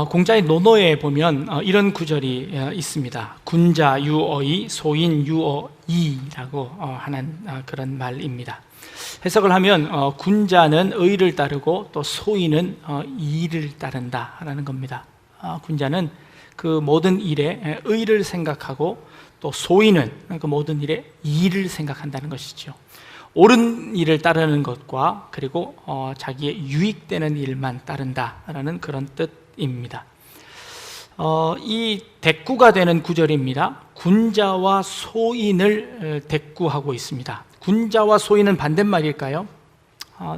공자의 논어에 보면 이런 구절이 있습니다. 군자 유어이 소인 유어이라고 하는 그런 말입니다. 해석을 하면 군자는 의를 따르고 또 소인은 이를 따른다라는 겁니다. 군자는 그 모든 일에 의를 생각하고 또 소인은 그 모든 일에 이를 생각한다는 것이죠. 옳은 일을 따르는 것과 그리고 자기의 유익되는 일만 따른다라는 그런 뜻입니다. 이 대꾸가 되는 구절입니다. 군자와 소인을 대꾸하고 있습니다. 군자와 소인은 반대말일까요?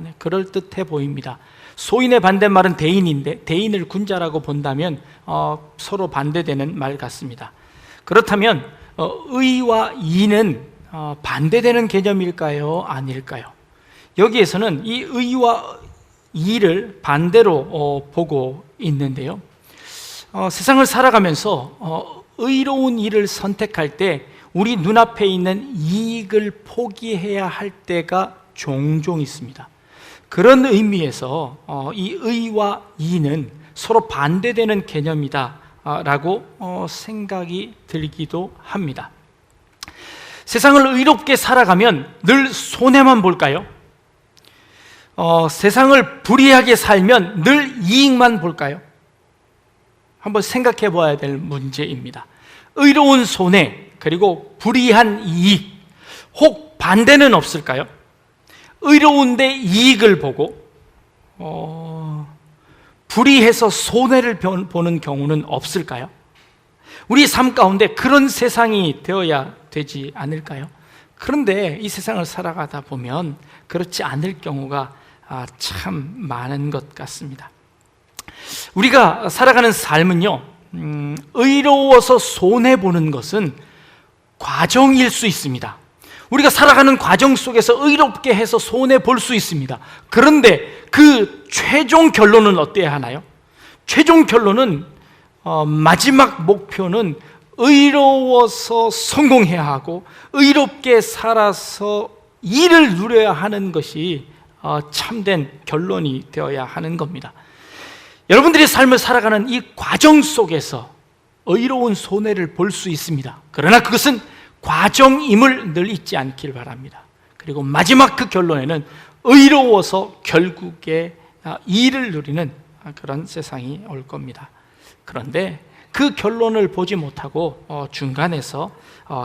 네, 그럴듯해 보입니다. 소인의 반대말은 대인인데 대인을 군자라고 본다면 서로 반대되는 말 같습니다. 그렇다면 의와 이는 반대되는 개념일까요? 아닐까요? 여기에서는 이 의와 이를 반대로 보고 있는데요. 세상을 살아가면서 의로운 일을 선택할 때 우리 눈앞에 있는 이익을 포기해야 할 때가 종종 있습니다. 그런 의미에서 이 의와 이는 서로 반대되는 개념이다 라고 생각이 들기도 합니다. 세상을 의롭게 살아가면 늘 손해만 볼까요? 세상을 불의하게 살면 늘 이익만 볼까요? 한번 생각해 봐야 될 문제입니다. 의로운 손해 그리고 불의한 이익, 혹 반대는 없을까요? 의로운데 이익을 보고 불의해서 손해를 보는 경우는 없을까요? 우리 삶 가운데 그런 세상이 되어야 되지 않을까요? 그런데 이 세상을 살아가다 보면 그렇지 않을 경우가 참 많은 것 같습니다. 우리가 살아가는 삶은요, 의로워서 손해보는 것은 과정일 수 있습니다. 우리가 살아가는 과정 속에서 의롭게 해서 손해볼 수 있습니다. 그런데 그 최종 결론은 어때야 하나요? 최종 결론은 마지막 목표는 의로워서 성공해야 하고 의롭게 살아서 이를 누려야 하는 것이 참된 결론이 되어야 하는 겁니다. 여러분들이 삶을 살아가는 이 과정 속에서 의로운 손해를 볼 수 있습니다. 그러나 그것은 과정임을 늘 잊지 않길 바랍니다. 그리고 마지막 그 결론에는 의로워서 결국에 이를 누리는 그런 세상이 올 겁니다. 그런데 그 결론을 보지 못하고 중간에서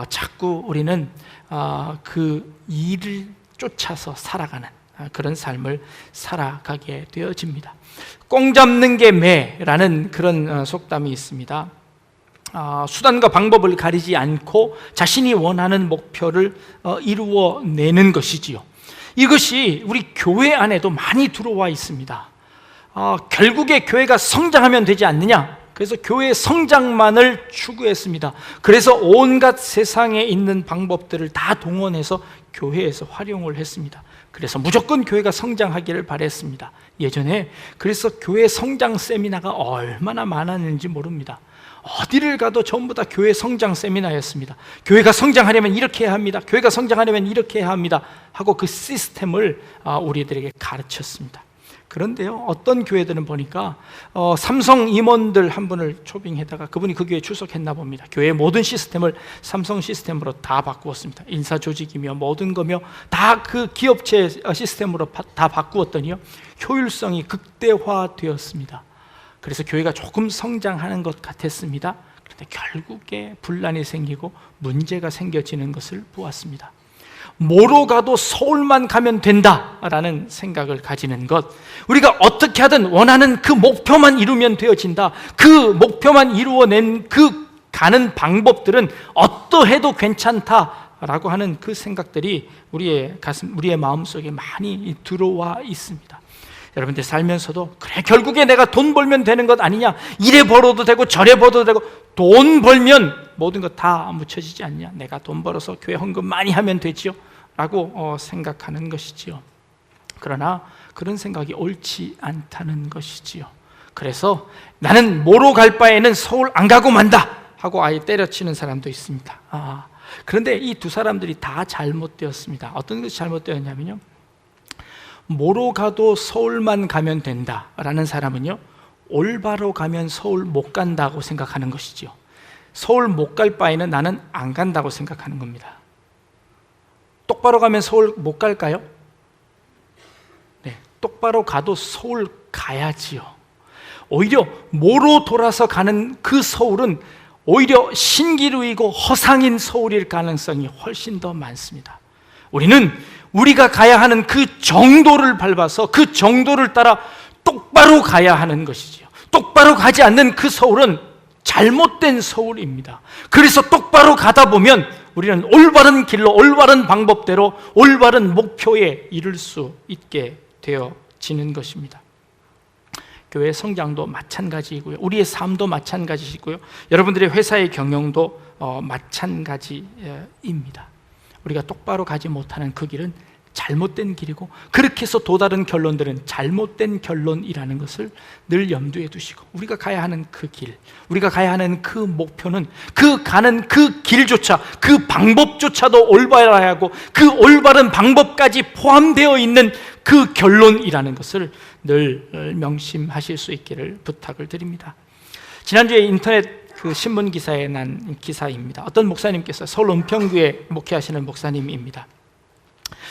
자꾸 우리는 그 일을 쫓아서 살아가는 그런 삶을 살아가게 되어집니다. 꽁 잡는 게 매라는 그런 속담이 있습니다. 수단과 방법을 가리지 않고 자신이 원하는 목표를 이루어내는 것이지요. 이것이 우리 교회 안에도 많이 들어와 있습니다. 결국에 교회가 성장하면 되지 않느냐? 그래서 교회의 성장만을 추구했습니다. 그래서 온갖 세상에 있는 방법들을 다 동원해서 교회에서 활용을 했습니다. 그래서 무조건 교회가 성장하기를 바랬습니다. 예전에 그래서 교회 성장 세미나가 얼마나 많았는지 모릅니다. 어디를 가도 전부 다 교회 성장 세미나였습니다. 교회가 성장하려면 이렇게 해야 합니다. 교회가 성장하려면 이렇게 해야 합니다 하고 그 시스템을 우리들에게 가르쳤습니다. 그런데요, 어떤 교회들은 보니까 삼성 임원들 한 분을 초빙해다가 그분이 그 교회에 출석했나 봅니다. 교회의 모든 시스템을 삼성 시스템으로 다 바꾸었습니다. 인사 조직이며 모든 거며 다 그 기업체 시스템으로 다 바꾸었더니요, 효율성이 극대화되었습니다. 그래서 교회가 조금 성장하는 것 같았습니다. 그런데 결국에 분란이 생기고 문제가 생겨지는 것을 보았습니다. 뭐로 가도 서울만 가면 된다라는 생각을 가지는 것, 우리가 어떻게 하든 원하는 그 목표만 이루면 되어진다, 그 목표만 이루어낸 그 가는 방법들은 어떠해도 괜찮다라고 하는 그 생각들이 우리의 가슴, 우리의 마음속에 많이 들어와 있습니다. 여러분들 살면서도 그래 결국에 내가 돈 벌면 되는 것 아니냐, 이래 벌어도 되고 저래 벌어도 되고, 돈 벌면 모든 것 다 묻혀지지 않냐, 내가 돈 벌어서 교회 헌금 많이 하면 되지요 라고 생각하는 것이지요. 그러나 그런 생각이 옳지 않다는 것이지요. 그래서 나는 뭐로 갈 바에는 서울 안 가고 만다 하고 아예 때려치는 사람도 있습니다. 그런데 이 두 사람들이 다 잘못되었습니다. 어떤 것이 잘못되었냐면요, 뭐로 가도 서울만 가면 된다라는 사람은요, 올바로 가면 서울 못 간다고 생각하는 것이죠. 서울 못 갈 바에는 나는 안 간다고 생각하는 겁니다. 똑바로 가면 서울 못 갈까요? 네, 똑바로 가도 서울 가야지요. 오히려 뭐로 돌아서 가는 그 서울은 오히려 신기루이고 허상인 서울일 가능성이 훨씬 더 많습니다. 우리는 우리가 가야 하는 그 정도를 밟아서 그 정도를 따라 똑바로 가야 하는 것이지요. 똑바로 가지 않는 그 서울은 잘못된 서울입니다. 그래서 똑바로 가다 보면 우리는 올바른 길로 올바른 방법대로 올바른 목표에 이룰 수 있게 되어지는 것입니다. 교회 성장도 마찬가지이고요, 우리의 삶도 마찬가지이고요, 여러분들의 회사의 경영도 마찬가지입니다. 우리가 똑바로 가지 못하는 그 길은 잘못된 길이고, 그렇게 해서 도다른 결론들은 잘못된 결론이라는 것을 늘 염두에 두시고, 우리가 가야 하는 그 길, 우리가 가야 하는 그 목표는 그 가는 그 길조차, 그 방법조차도 올바라야 하고 그 올바른 방법까지 포함되어 있는 그 결론이라는 것을 늘 명심하실 수 있기를 부탁을 드립니다. 지난주에 인터넷 그 신문 기사에 난 기사입니다. 어떤 목사님께서, 서울 은평구에 목회하시는 목사님입니다,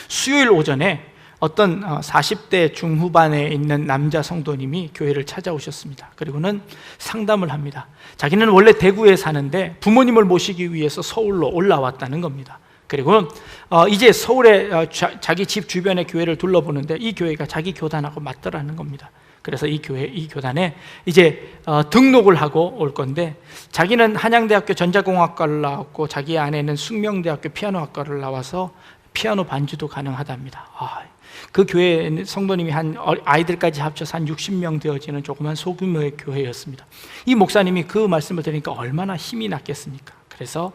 수요일 오전에 어떤 40대 중후반에 있는 남자 성도님이 교회를 찾아오셨습니다. 그리고는 상담을 합니다. 자기는 원래 대구에 사는데 부모님을 모시기 위해서 서울로 올라왔다는 겁니다. 그리고 이제 서울에 자기 집 주변의 교회를 둘러보는데 이 교회가 자기 교단하고 맞더라는 겁니다. 그래서 이 교단에 이제 등록을 하고 올 건데, 자기는 한양대학교 전자공학과를 나왔고 자기 아내는 숙명대학교 피아노학과를 나와서 피아노 반주도 가능하답니다. 그 교회 성도님이 아이들까지 합쳐서 한 60명 되어지는 조그만 소규모의 교회였습니다. 이 목사님이 그 말씀을 들으니까 얼마나 힘이 났겠습니까? 그래서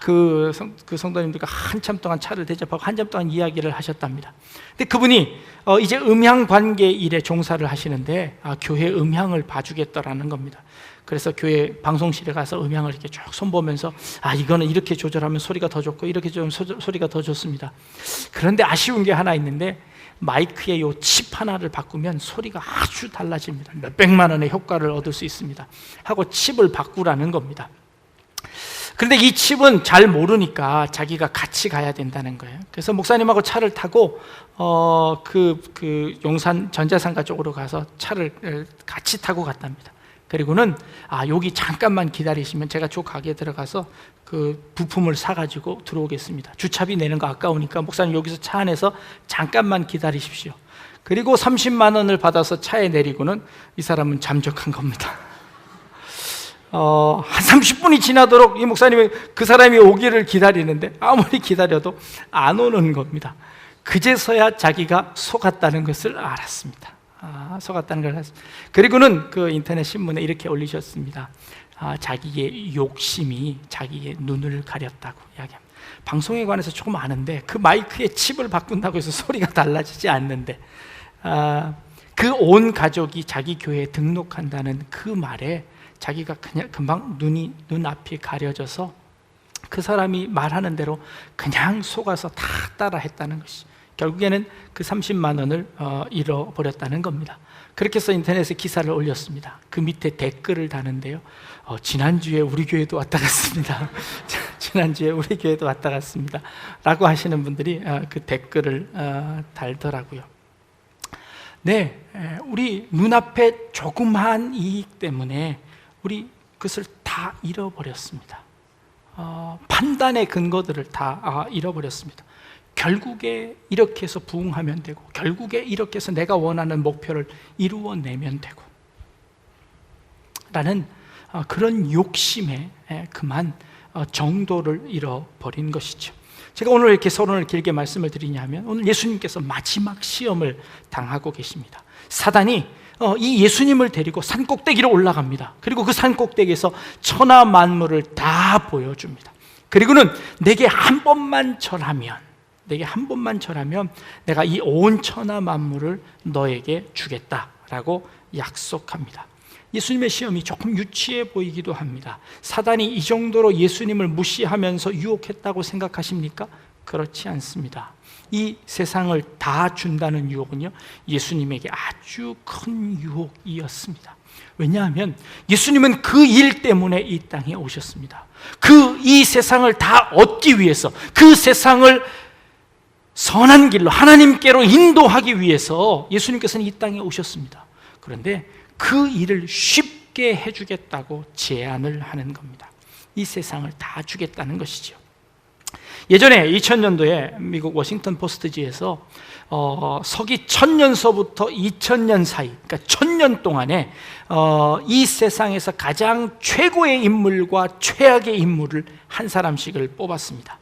그 성도님들과 한참 동안 차를 대접하고 한참 동안 이야기를 하셨답니다. 근데 그분이 이제 음향 관계 일에 종사를 하시는데 교회 음향을 봐주겠다라는 겁니다. 그래서 교회 방송실에 가서 음향을 이렇게 쭉 손보면서 이거는 이렇게 조절하면 소리가 더 좋고 이렇게 좀 소리가 더 좋습니다. 그런데 아쉬운 게 하나 있는데, 마이크에 요 칩 하나를 바꾸면 소리가 아주 달라집니다. 몇백만 원의 효과를 얻을 수 있습니다 하고 칩을 바꾸라는 겁니다. 그런데 이 칩은 잘 모르니까 자기가 같이 가야 된다는 거예요. 그래서 목사님하고 차를 타고 그 용산 전자상가 쪽으로 가서 차를 같이 타고 갔답니다. 그리고는 여기 잠깐만 기다리시면 제가 저 가게에 들어가서 그 부품을 사가지고 들어오겠습니다. 주차비 내는 거 아까우니까 목사님 여기서 차 안에서 잠깐만 기다리십시오. 그리고 30만 원을 받아서 차에 내리고는 이 사람은 잠적한 겁니다. 한 30분이 지나도록 이 목사님이 그 사람이 오기를 기다리는데 아무리 기다려도 안 오는 겁니다. 그제서야 자기가 속았다는 것을 알았습니다. 속았다는 걸 알았습니다. 그리고는 그 인터넷 신문에 이렇게 올리셨습니다. 자기의 욕심이 자기의 눈을 가렸다고 이야기합니다. 방송에 관해서 조금 아는데 그 마이크에 칩을 바꾼다고 해서 소리가 달라지지 않는데, 그 온 가족이 자기 교회에 등록한다는 그 말에 자기가 그냥 금방 눈앞이 가려져서 그 사람이 말하는 대로 그냥 속아서 다 따라 했다는 것이, 결국에는 그 30만 원을 잃어버렸다는 겁니다. 그렇게 해서 인터넷에 기사를 올렸습니다. 그 밑에 댓글을 다는데요, 지난주에 우리 교회도 왔다 갔습니다. 지난주에 우리 교회도 왔다 갔습니다 라고 하시는 분들이 그 댓글을 달더라고요. 네, 우리 눈앞에 조그마한 이익 때문에 우리 그것을 다 잃어버렸습니다. 판단의 근거들을 다 잃어버렸습니다. 결국에 이렇게 해서 부흥하면 되고, 결국에 이렇게 해서 내가 원하는 목표를 이루어내면 되고 라는 그런 욕심에 그만 정도를 잃어버린 것이죠. 제가 오늘 이렇게 서론을 길게 말씀을 드리냐면, 오늘 예수님께서 마지막 시험을 당하고 계십니다. 사단이 이 예수님을 데리고 산꼭대기로 올라갑니다. 그리고 그 산꼭대기에서 천하 만물을 다 보여줍니다. 그리고는 내게 한 번만 절하면 내가 이 온 천하 만물을 너에게 주겠다라고 약속합니다. 예수님의 시험이 조금 유치해 보이기도 합니다. 사단이 이 정도로 예수님을 무시하면서 유혹했다고 생각하십니까? 그렇지 않습니다. 이 세상을 다 준다는 유혹은요, 예수님에게 아주 큰 유혹이었습니다. 왜냐하면 예수님은 그 일 때문에 이 땅에 오셨습니다. 이 세상을 다 얻기 위해서, 그 세상을 선한 길로 하나님께로 인도하기 위해서 예수님께서는 이 땅에 오셨습니다. 그런데 그 일을 쉽게 해주겠다고 제안을 하는 겁니다. 이 세상을 다 주겠다는 것이죠. 예전에 2000년도에 미국 워싱턴 포스트지에서 서기 1000년서부터 2000년 사이, 그러니까 1000년 동안에 이 세상에서 가장 최고의 인물과 최악의 인물을 한 사람씩을 뽑았습니다.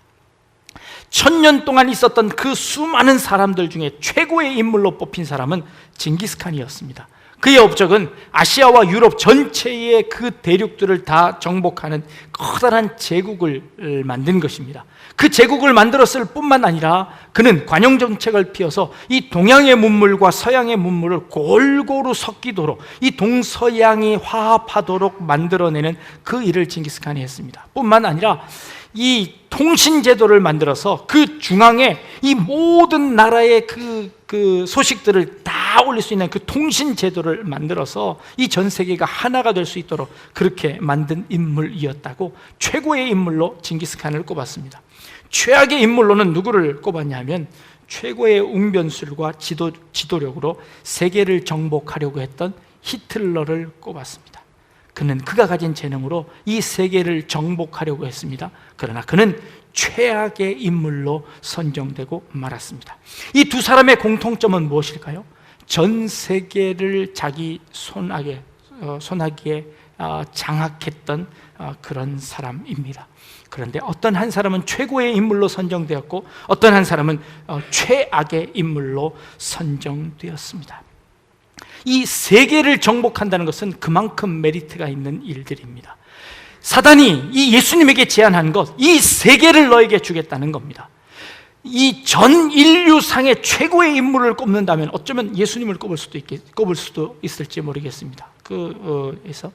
1000년 동안 있었던 그 수많은 사람들 중에 최고의 인물로 뽑힌 사람은 징기스칸이었습니다. 그의 업적은 아시아와 유럽 전체의 그 대륙들을 다 정복하는 커다란 제국을 만든 것입니다. 그 제국을 만들었을 뿐만 아니라 그는 관용정책을 피워서 이 동양의 문물과 서양의 문물을 골고루 섞이도록, 이 동서양이 화합하도록 만들어내는 그 일을 징기스칸이 했습니다. 뿐만 아니라 이 통신제도를 만들어서 그 중앙에 이 모든 나라의 그 소식들을 다 올릴 수 있는 그 통신제도를 만들어서 이 전 세계가 하나가 될 수 있도록 그렇게 만든 인물이었다고 최고의 인물로 징기스칸을 꼽았습니다. 최악의 인물로는 누구를 꼽았냐면 최고의 웅변술과 지도력으로 세계를 정복하려고 했던 히틀러를 꼽았습니다. 그가 가진 재능으로 이 세계를 정복하려고 했습니다. 그러나 그는 최악의 인물로 선정되고 말았습니다. 이 두 사람의 공통점은 무엇일까요? 전 세계를 자기 손아귀에 장악했던 그런 사람입니다. 그런데 어떤 한 사람은 최고의 인물로 선정되었고 어떤 한 사람은 최악의 인물로 선정되었습니다. 이 세계를 정복한다는 것은 그만큼 메리트가 있는 일들입니다. 사단이 이 예수님에게 제안한 것, 이 세계를 너에게 주겠다는 겁니다. 이 전 인류상의 최고의 인물을 꼽는다면 어쩌면 예수님을 꼽을 수도 있을지 모르겠습니다. 그래서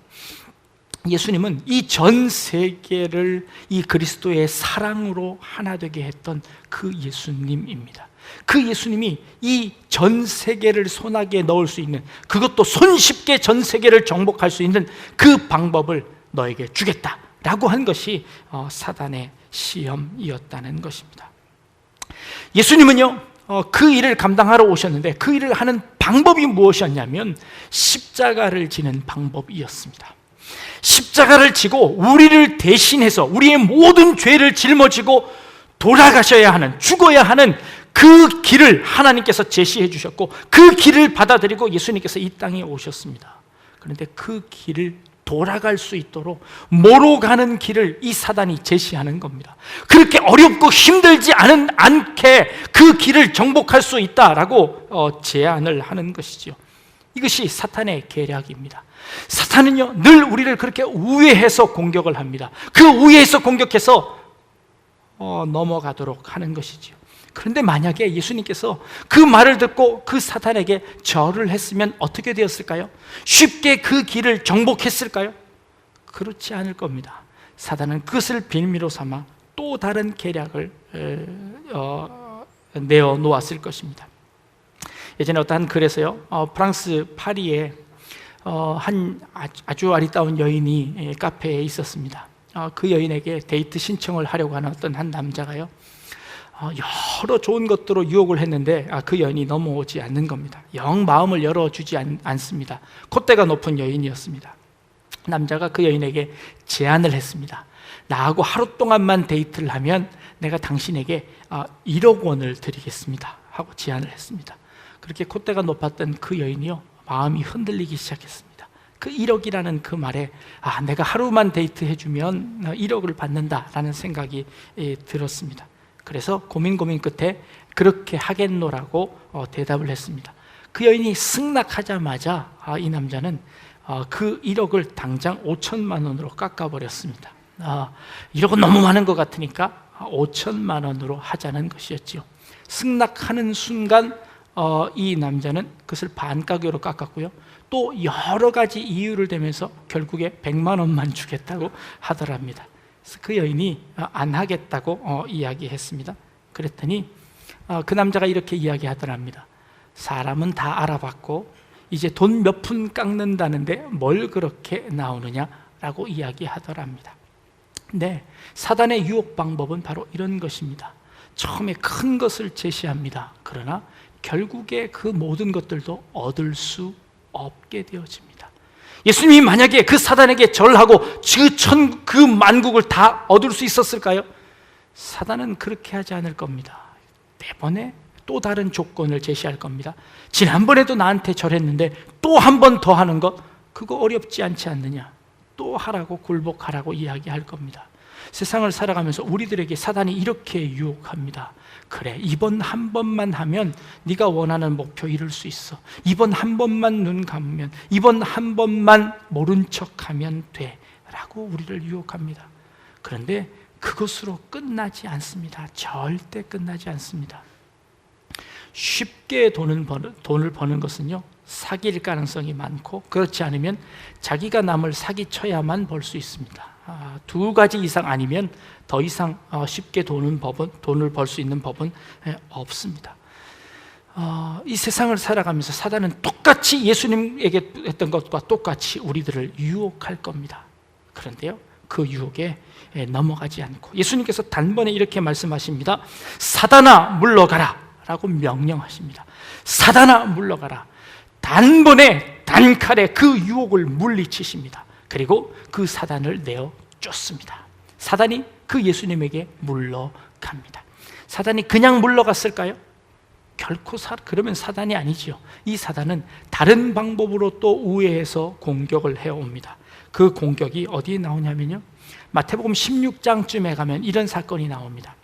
예수님은 이 전 세계를 이 그리스도의 사랑으로 하나 되게 했던 그 예수님입니다. 그 예수님이 이 전 세계를 손아귀에 넣을 수 있는, 그것도 손쉽게 전 세계를 정복할 수 있는 그 방법을 너에게 주겠다라고 한 것이 사단의 시험이었다는 것입니다. 예수님은요, 그 일을 감당하러 오셨는데 그 일을 하는 방법이 무엇이었냐면 십자가를 지는 방법이었습니다. 십자가를 지고 우리를 대신해서 우리의 모든 죄를 짊어지고 돌아가셔야 하는, 죽어야 하는 그 길을 하나님께서 제시해 주셨고 그 길을 받아들이고 예수님께서 이 땅에 오셨습니다. 그런데 그 길을 돌아갈 수 있도록 뭐로 가는 길을 이 사단이 제시하는 겁니다. 그렇게 어렵고 힘들지 않게 그 길을 정복할 수 있다라고 제안을 하는 것이죠. 이것이 사탄의 계략입니다. 사탄은요, 늘 우리를 그렇게 우회해서 공격을 합니다. 그 우회해서 공격해서 넘어가도록 하는 것이죠. 그런데 만약에 예수님께서 그 말을 듣고 그 사탄에게 절을 했으면 어떻게 되었을까요? 쉽게 그 길을 정복했을까요? 그렇지 않을 겁니다. 사탄은 그것을 빌미로 삼아 또 다른 계략을 내어놓았을 것입니다. 예전에 어떤 글에서요, 프랑스 파리에 한 아주 아리따운 여인이 카페에 있었습니다. 그 여인에게 데이트 신청을 하려고 하는 어떤 한 남자가요, 여러 좋은 것들로 유혹을 했는데 그 여인이 넘어오지 않는 겁니다. 영 마음을 열어주지 않습니다. 콧대가 높은 여인이었습니다. 남자가 그 여인에게 제안을 했습니다. 나하고 하루 동안만 데이트를 하면 내가 당신에게 1억 원을 드리겠습니다 하고 제안을 했습니다. 그렇게 콧대가 높았던 그 여인이요, 마음이 흔들리기 시작했습니다. 그 1억이라는 그 말에 내가 하루만 데이트 해주면 1억을 받는다라는 생각이 들었습니다. 그래서 고민 끝에 그렇게 하겠노라고 대답을 했습니다. 그 여인이 승낙하자마자 이 남자는 그 1억을 당장 5천만 원으로 깎아버렸습니다. 1억은 너무 많은 것 같으니까 5천만 원으로 하자는 것이었죠. 승낙하는 순간 이 남자는 그것을 반가격으로 깎았고요, 또 여러 가지 이유를 대면서 결국에 100만 원만 주겠다고 하더랍니다. 그래서 그 여인이 안 하겠다고 이야기했습니다. 그랬더니 그 남자가 이렇게 이야기하더랍니다. 사람은 다 알아봤고 이제 돈 몇 푼 깎는다는데 뭘 그렇게 나오느냐라고 이야기하더랍니다. 네, 사단의 유혹 방법은 바로 이런 것입니다. 처음에 큰 것을 제시합니다. 그러나 결국에 그 모든 것들도 얻을 수 없게 되어집니다. 예수님이 만약에 그 사단에게 절하고 그 만국을 다 얻을 수 있었을까요? 사단은 그렇게 하지 않을 겁니다. 매번에 또 다른 조건을 제시할 겁니다. 지난번에도 나한테 절했는데 또 한 번 더 하는 것, 그거 어렵지 않지 않느냐, 또 하라고, 굴복하라고 이야기할 겁니다. 세상을 살아가면서 우리들에게 사단이 이렇게 유혹합니다. 그래, 이번 한 번만 하면 네가 원하는 목표 이룰 수 있어. 이번 한 번만 눈 감으면, 이번 한 번만 모른 척하면 돼 라고 우리를 유혹합니다. 그런데 그것으로 끝나지 않습니다. 절대 끝나지 않습니다. 쉽게 돈을 버는 것은요, 사기일 가능성이 많고, 그렇지 않으면 자기가 남을 사기쳐야만 벌 수 있습니다. 두 가지 이상 아니면 더 이상 쉽게 돈을 벌 수 있는 법은 없습니다. 이 세상을 살아가면서 사단은 똑같이 예수님에게 했던 것과 똑같이 우리들을 유혹할 겁니다. 그런데요, 그 유혹에 넘어가지 않고 예수님께서 단번에 이렇게 말씀하십니다. 사단아 물러가라 라고 명령하십니다. 사단아 물러가라. 단번에 단칼에 그 유혹을 물리치십니다. 그리고 그 사단을 내어 쫓습니다. 사단이 그 예수님에게 물러갑니다. 사단이 그냥 물러갔을까요? 결코 그러면 사단이 아니지요. 이 사단은 다른 방법으로 또 우회해서 공격을 해옵니다. 그 공격이 어디에 나오냐면요, 마태복음 16장쯤에 가면 이런 사건이 나옵니다.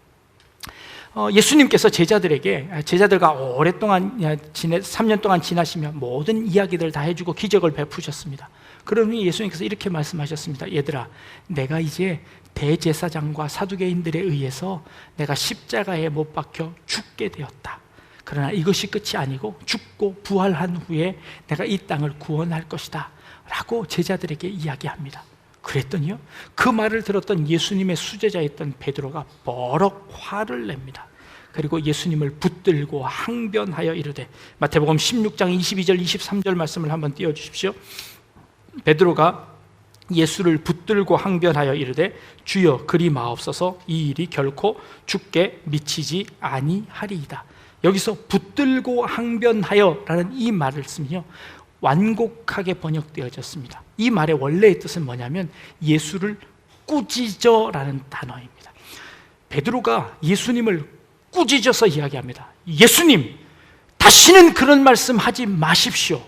예수님께서 제자들과 오랫동안 3년 동안 지나시며 모든 이야기들을 다 해주고 기적을 베푸셨습니다. 그러니 예수님께서 이렇게 말씀하셨습니다. 얘들아, 내가 이제 대제사장과 사두개인들에 의해서 내가 십자가에 못 박혀 죽게 되었다. 그러나 이것이 끝이 아니고 죽고 부활한 후에 내가 이 땅을 구원할 것이다 라고 제자들에게 이야기합니다. 그랬더니요, 그 말을 들었던 예수님의 수제자였던 베드로가 버럭 화를 냅니다. 그리고 예수님을 붙들고 항변하여 이르되, 마태복음 16장 22절 23절 말씀을 한번 띄워주십시오. 베드로가 예수를 붙들고 항변하여 이르되, 주여 그리 마옵소서, 이 일이 결코 주께 미치지 아니하리이다. 여기서 붙들고 항변하여 라는 이 말씀이요, 완곡하게 번역되어졌습니다. 이 말의 원래의 뜻은 뭐냐면 예수를 꾸짖어라는 단어입니다. 베드로가 예수님을 꾸짖어서 이야기합니다. 예수님, 다시는 그런 말씀 하지 마십시오.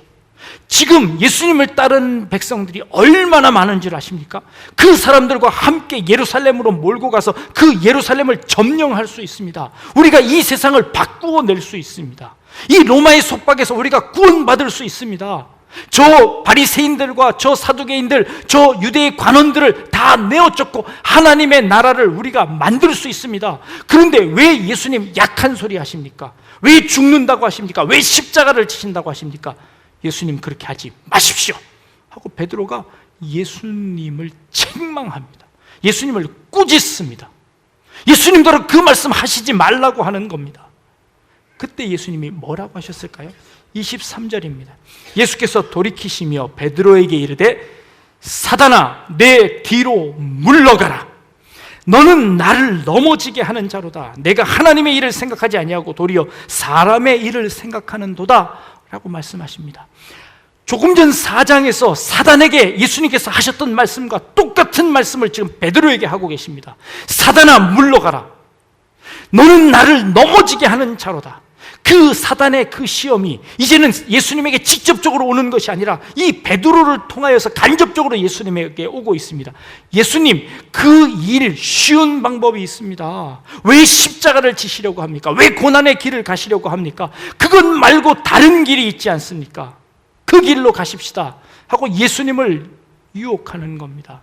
지금 예수님을 따른 백성들이 얼마나 많은 줄 아십니까? 그 사람들과 함께 예루살렘으로 몰고 가서 그 예루살렘을 점령할 수 있습니다. 우리가 이 세상을 바꾸어 낼 수 있습니다. 이 로마의 속박에서 우리가 구원받을 수 있습니다. 저 바리새인들과 저 사두개인들, 저 유대의 관원들을 다 내어쫓고 하나님의 나라를 우리가 만들 수 있습니다. 그런데 왜 예수님 약한 소리 하십니까? 왜 죽는다고 하십니까? 왜 십자가를 지신다고 하십니까? 예수님 그렇게 하지 마십시오 하고 베드로가 예수님을 책망합니다. 예수님을 꾸짖습니다. 예수님도 그 말씀 하시지 말라고 하는 겁니다. 그때 예수님이 뭐라고 하셨을까요? 23절입니다. 예수께서 돌이키시며 베드로에게 이르되, 사단아 내 뒤로 물러가라. 너는 나를 넘어지게 하는 자로다. 내가 하나님의 일을 생각하지 아니하고 도리어 사람의 일을 생각하는도다 라고 말씀하십니다. 조금 전 4장에서 사단에게 예수님께서 하셨던 말씀과 똑같은 말씀을 지금 베드로에게 하고 계십니다. 사단아 물러가라. 너는 나를 넘어지게 하는 자로다. 그 사단의 그 시험이 이제는 예수님에게 직접적으로 오는 것이 아니라 이 베드로를 통하여서 간접적으로 예수님에게 오고 있습니다. 예수님, 그 일 쉬운 방법이 있습니다. 왜 십자가를 지시려고 합니까? 왜 고난의 길을 가시려고 합니까? 그것 말고 다른 길이 있지 않습니까? 그 길로 가십시다 하고 예수님을 유혹하는 겁니다.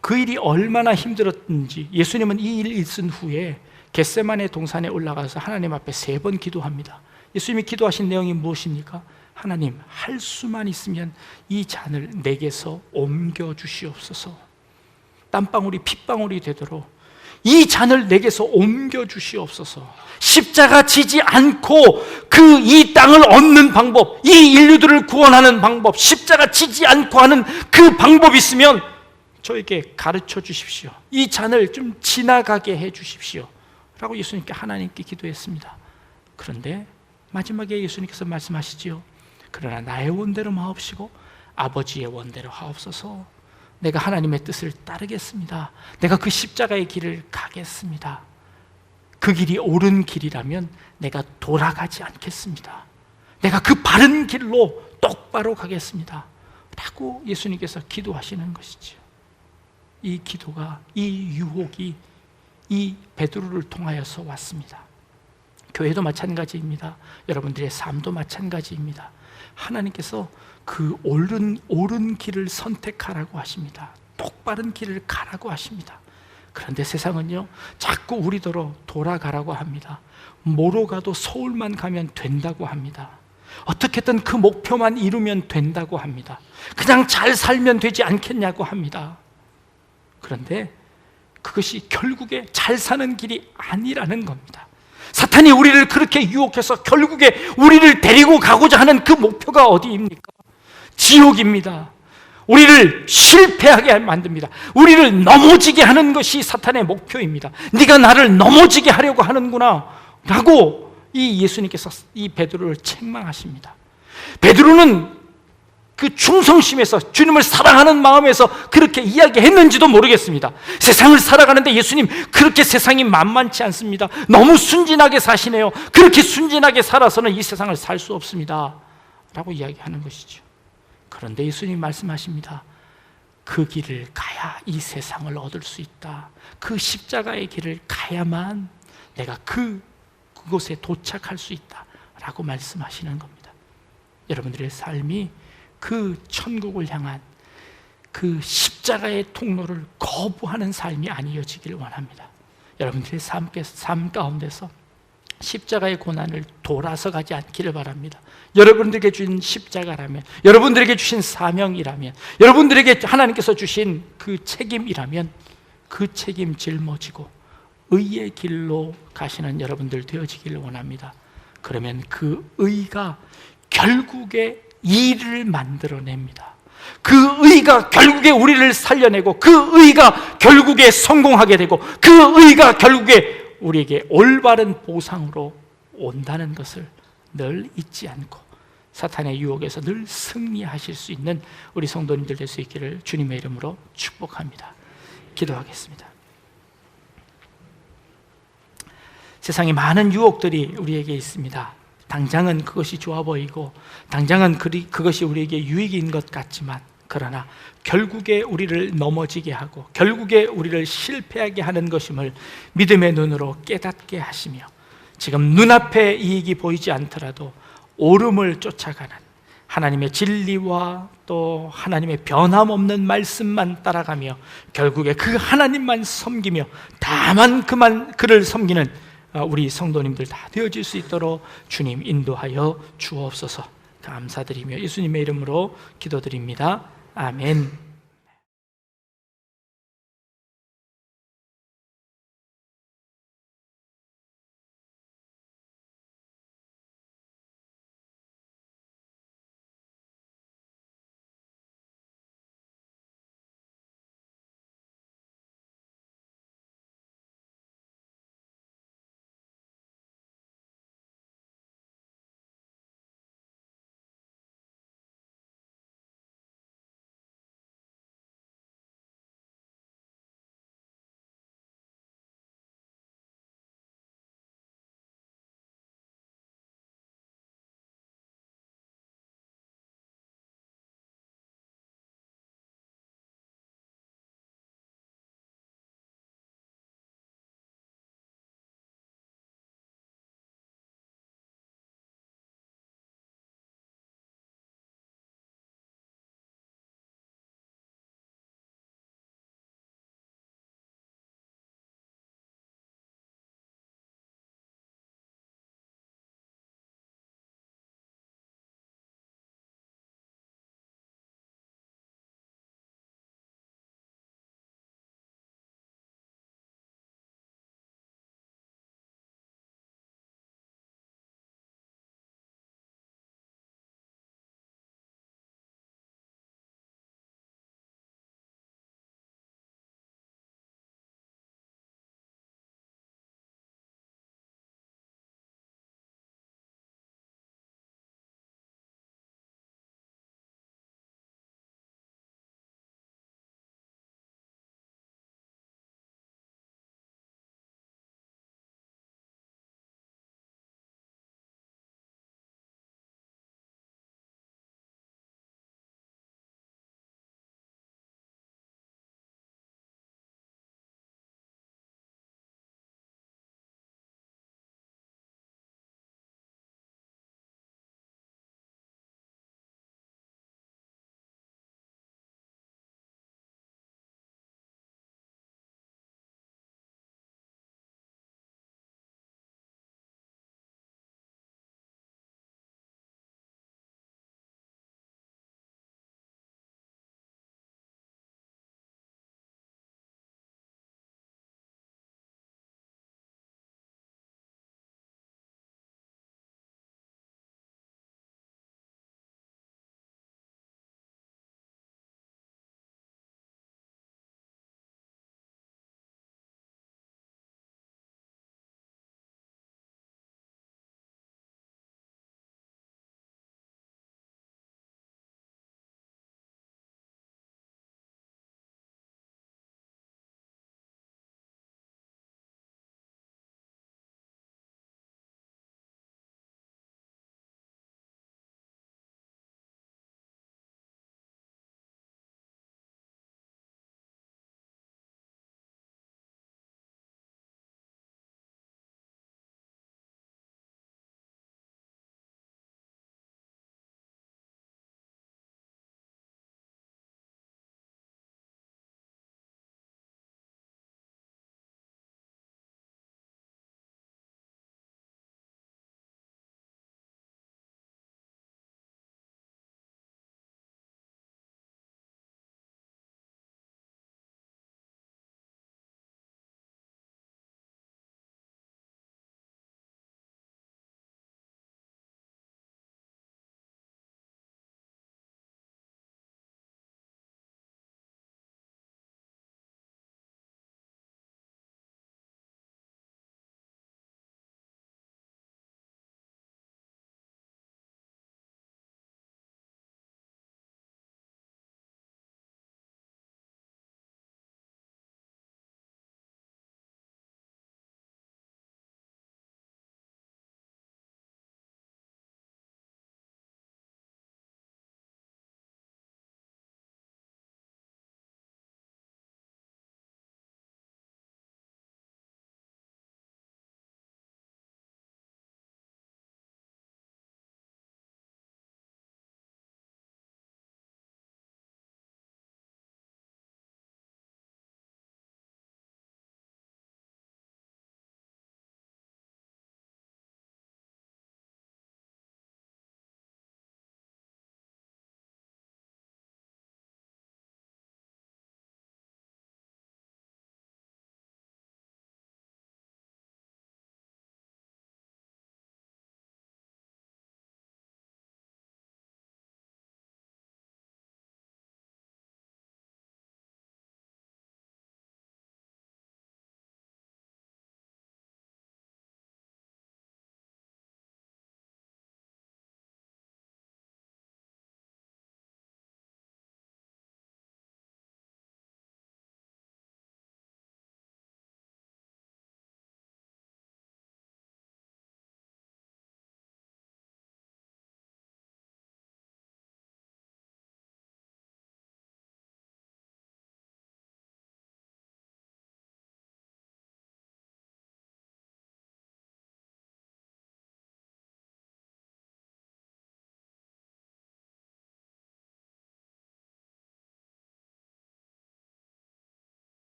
그 일이 얼마나 힘들었는지 예수님은 이 일이 있은 후에 겟세마네 동산에 올라가서 하나님 앞에 3번 기도합니다. 예수님이 기도하신 내용이 무엇입니까? 하나님, 할 수만 있으면 이 잔을 내게서 옮겨 주시옵소서. 땀방울이 핏방울이 되도록 이 잔을 내게서 옮겨 주시옵소서. 십자가 지지 않고 그 이 땅을 얻는 방법, 이 인류들을 구원하는 방법, 십자가 지지 않고 하는 그 방법이 있으면 저에게 가르쳐 주십시오. 이 잔을 좀 지나가게 해 주십시오 라고 예수님께 하나님께 기도했습니다. 그런데 마지막에 예수님께서 말씀하시지요. 그러나 나의 원대로 마옵시고 아버지의 원대로 하옵소서. 내가 하나님의 뜻을 따르겠습니다. 내가 그 십자가의 길을 가겠습니다. 그 길이 옳은 길이라면 내가 돌아가지 않겠습니다. 내가 그 바른 길로 똑바로 가겠습니다 라고 예수님께서 기도하시는 것이죠. 이 기도가, 이 유혹이 이 베드로를 통하여서 왔습니다. 교회도 마찬가지입니다. 여러분들의 삶도 마찬가지입니다. 하나님께서 그 옳은 길을 선택하라고 하십니다. 똑바른 길을 가라고 하십니다. 그런데 세상은요, 자꾸 우리더러 돌아가라고 합니다. 뭐로 가도 서울만 가면 된다고 합니다. 어떻게든 그 목표만 이루면 된다고 합니다. 그냥 잘 살면 되지 않겠냐고 합니다. 그런데 그것이 결국에 잘 사는 길이 아니라는 겁니다. 사탄이 우리를 그렇게 유혹해서 결국에 우리를 데리고 가고자 하는 그 목표가 어디입니까? 지옥입니다. 우리를 실패하게 만듭니다. 우리를 넘어지게 하는 것이 사탄의 목표입니다. 네가 나를 넘어지게 하려고 하는구나 라고 이 예수님께서 이 베드로를 책망하십니다. 베드로는 그 충성심에서, 주님을 사랑하는 마음에서 그렇게 이야기했는지도 모르겠습니다. 세상을 살아가는데 예수님, 그렇게 세상이 만만치 않습니다. 너무 순진하게 사시네요. 그렇게 순진하게 살아서는 이 세상을 살 수 없습니다 라고 이야기하는 것이죠. 그런데 예수님 말씀하십니다. 그 길을 가야 이 세상을 얻을 수 있다. 그 십자가의 길을 가야만 내가 그곳에 도착할 수 있다 라고 말씀하시는 겁니다. 여러분들의 삶이 그 천국을 향한 그 십자가의 통로를 거부하는 삶이 아니어지길 원합니다. 여러분들의 삶 가운데서 십자가의 고난을 돌아서 가지 않기를 바랍니다. 여러분들에게 주신 십자가라면, 여러분들에게 주신 사명이라면, 여러분들에게 하나님께서 주신 그 책임이라면 그 책임 짊어지고 의의 길로 가시는 여러분들 되어지기를 원합니다. 그러면 그 의가 결국에 일을 만들어냅니다. 그 의가 결국에 우리를 살려내고, 그 의가 결국에 성공하게 되고, 그 의가 결국에 우리에게 올바른 보상으로 온다는 것을 늘 잊지 않고 사탄의 유혹에서 늘 승리하실 수 있는 우리 성도님들 될 수 있기를 주님의 이름으로 축복합니다. 기도하겠습니다. 세상에 많은 유혹들이 우리에게 있습니다. 당장은 그것이 좋아 보이고 당장은 그것이 우리에게 유익인 것 같지만, 그러나 결국에 우리를 넘어지게 하고 결국에 우리를 실패하게 하는 것임을 믿음의 눈으로 깨닫게 하시며, 지금 눈앞에 이익이 보이지 않더라도 옳음을 쫓아가는 하나님의 진리와 또 하나님의 변함없는 말씀만 따라가며 결국에 그 하나님만 섬기며 다만 그를 섬기는 우리 성도님들 다 되어질 수 있도록 주님 인도하여 주옵소서. 감사드리며 예수님의 이름으로 기도드립니다. 아멘.